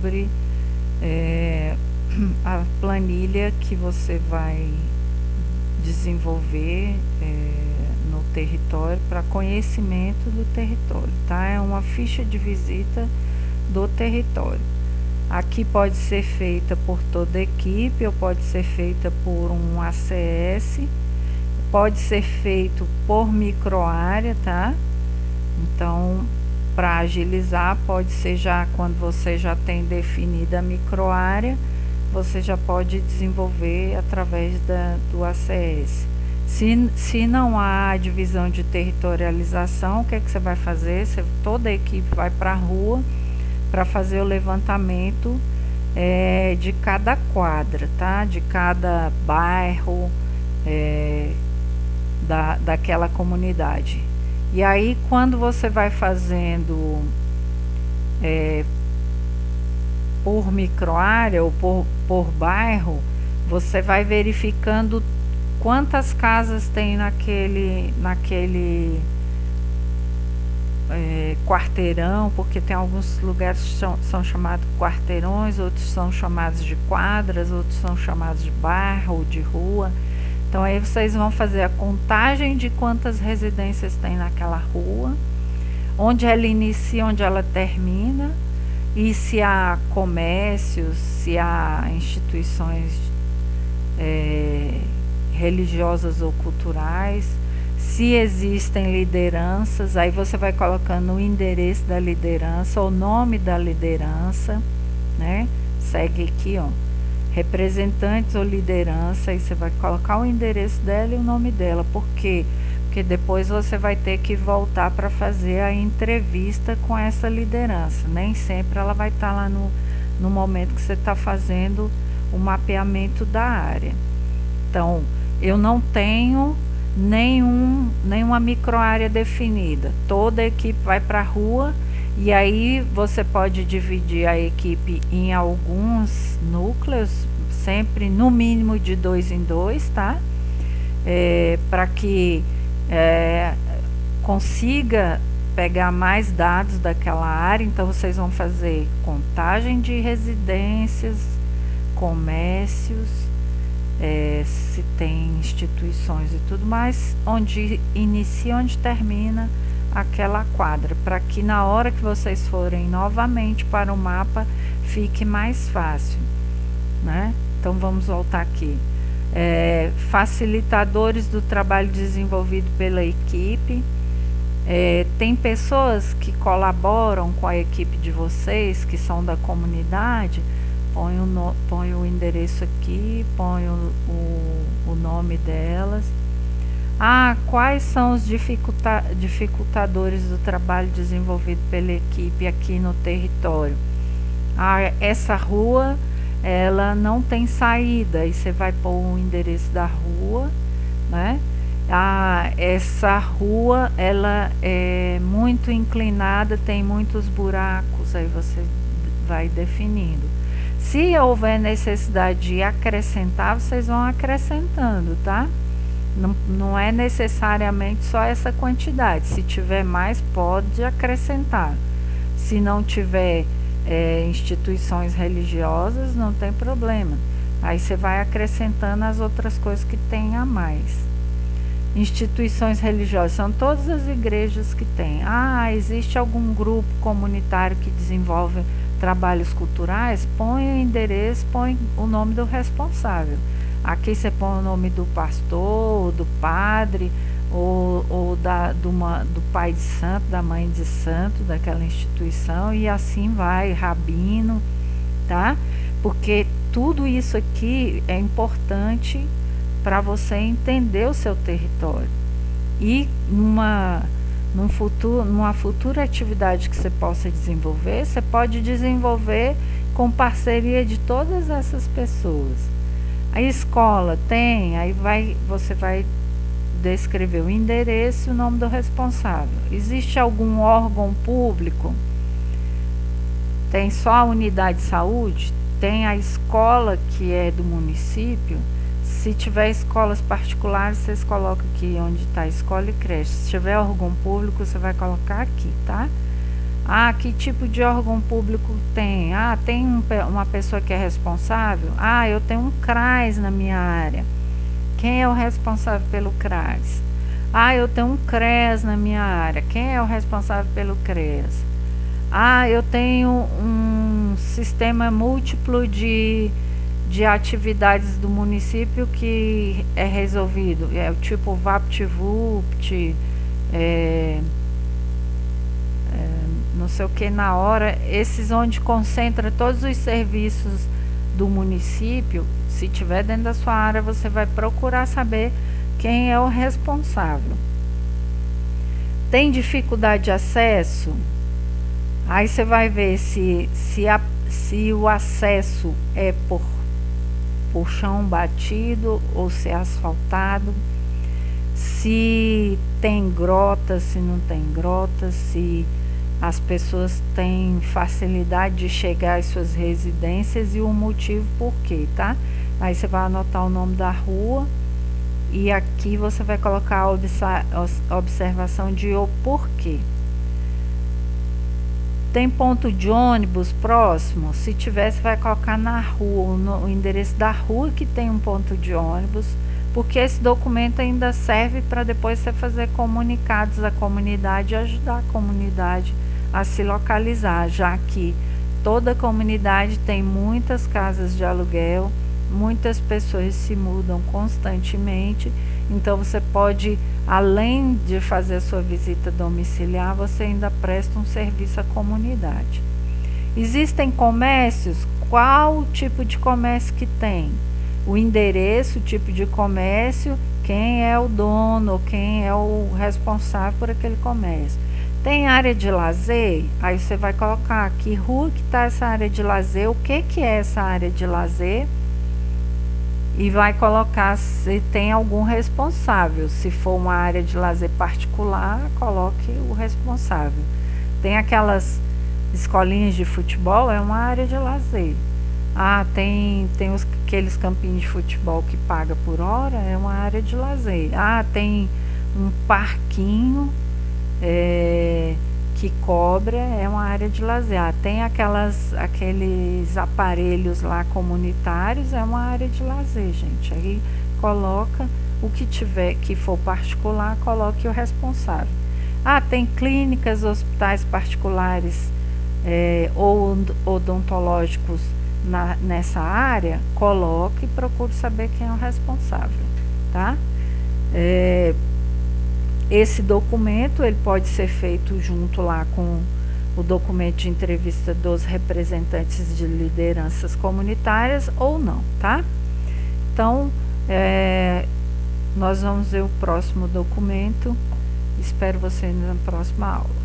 sobre a planilha que você vai desenvolver no território para conhecimento do território, tá? É uma ficha de visita do território. Aqui pode ser feita por toda a equipe ou pode ser feita por um ACS, pode ser feito por microárea, tá? Então, para agilizar, pode ser já quando você já tem definida a microárea, você já pode desenvolver através do ACS. Se não há divisão de territorialização, o que é que você vai fazer? Toda a equipe vai para a rua para fazer o levantamento de cada quadra, tá? De cada bairro daquela comunidade. E aí, quando você vai fazendo por microárea ou por bairro, você vai verificando quantas casas tem naquele quarteirão, porque tem alguns lugares que são chamados quarteirões, outros são chamados de quadras, outros são chamados de bairro ou de rua. Então aí vocês vão fazer a contagem de quantas residências tem naquela rua, onde ela inicia, onde ela termina, e se há comércios, se há instituições religiosas ou culturais, se existem lideranças. Aí você vai colocando o endereço da liderança, o nome da liderança, né? Segue aqui, ó, representantes ou liderança, aí você vai colocar o endereço dela e o nome dela. Por quê? Porque depois você vai ter que voltar para fazer a entrevista com essa liderança. Nem sempre ela vai estar lá no momento que você está fazendo o mapeamento da área. Então, eu não tenho nenhuma microárea definida. Toda a equipe vai para a rua, e aí você pode dividir a equipe em alguns núcleos, sempre no mínimo de 2 em 2, tá? Para que consiga pegar mais dados daquela área. Então vocês vão fazer contagem de residências, comércios, se tem instituições e tudo mais, onde inicia, onde termina aquela quadra, para que na hora que vocês forem novamente para o mapa fique mais fácil, né? Então vamos voltar aqui. Facilitadores do trabalho desenvolvido pela equipe. Tem pessoas que colaboram com a equipe de vocês, que são da comunidade. Põe o endereço aqui, põe o nome delas. Quais são os dificultadores do trabalho desenvolvido pela equipe aqui no território? Essa rua, ela não tem saída, e você vai pôr o endereço da rua, né? Essa rua, ela é muito inclinada, tem muitos buracos, aí você vai definindo. Se houver necessidade de acrescentar, vocês vão acrescentando, tá? Não é necessariamente só essa quantidade. Se tiver mais, pode acrescentar. Se não tiver instituições religiosas, não tem problema. Aí você vai acrescentando as outras coisas que tem a mais. Instituições religiosas são todas as igrejas que tem. Existe algum grupo comunitário que desenvolve trabalhos culturais? Põe o endereço, põe o nome do responsável. Aqui você põe o nome do pastor, do padre, ou do pai de santo, da mãe de santo, daquela instituição, e assim vai, rabino, tá? Porque tudo isso aqui é importante para você entender o seu território. E numa futura atividade que você possa desenvolver, você pode desenvolver com parceria de todas essas pessoas. A escola tem, aí você vai descrever o endereço e o nome do responsável. Existe algum órgão público? Tem só a unidade de saúde? Tem a escola que é do município? Se tiver escolas particulares, vocês colocam aqui onde está escola e creche. Se tiver órgão público, você vai colocar aqui, tá? Ah, que tipo de órgão público tem? Ah, tem uma pessoa que é responsável? Ah, eu tenho um CRAS na minha área. Quem é o responsável pelo CRAS? Ah, eu tenho um CREAS na minha área. Quem é o responsável pelo CREAS? Ah, eu tenho um sistema múltiplo de atividades do município que é resolvido. É o tipo VaptVupt, não sei o que na hora. Esses onde concentra todos os serviços do município. Se tiver dentro da sua área, você vai procurar saber quem é o responsável. Tem dificuldade de acesso? Aí você vai ver se o acesso é por chão batido ou se é asfaltado, se tem grotas, se não tem grotas, se as pessoas têm facilidade de chegar às suas residências e o motivo por quê, tá? Aí você vai anotar o nome da rua e aqui você vai colocar a observação de o porquê. Tem ponto de ônibus próximo? Se tiver, você vai colocar na rua, o endereço da rua que tem um ponto de ônibus, porque esse documento ainda serve para depois você fazer comunicados à comunidade e ajudar a comunidade a se localizar, já que toda comunidade tem muitas casas de aluguel, muitas pessoas se mudam constantemente, então você pode, além de fazer a sua visita domiciliar, você ainda presta um serviço à comunidade. Existem comércios? Qual o tipo de comércio que tem? O endereço, o tipo de comércio, quem é o dono, quem é o responsável por aquele comércio. Tem área de lazer? Aí você vai colocar que rua que está essa área de lazer, o que é essa área de lazer, e vai colocar se tem algum responsável. Se for uma área de lazer particular, coloque o responsável. Tem aquelas escolinhas de futebol, é uma área de lazer. Ah, tem aqueles campinhos de futebol que paga por hora, é uma área de lazer. Ah, tem um parquinho que cobra, é uma área de lazer. Ah, tem aqueles aparelhos lá comunitários, é uma área de lazer, gente. Aí coloca o que tiver, que for particular, coloque o responsável. Ah, tem clínicas, hospitais particulares ou odontológicos nessa área, coloque e procure saber quem é o responsável, tá? Esse documento ele pode ser feito junto lá com o documento de entrevista dos representantes de lideranças comunitárias ou não, tá? Então, nós vamos ver o próximo documento. Espero você na próxima aula.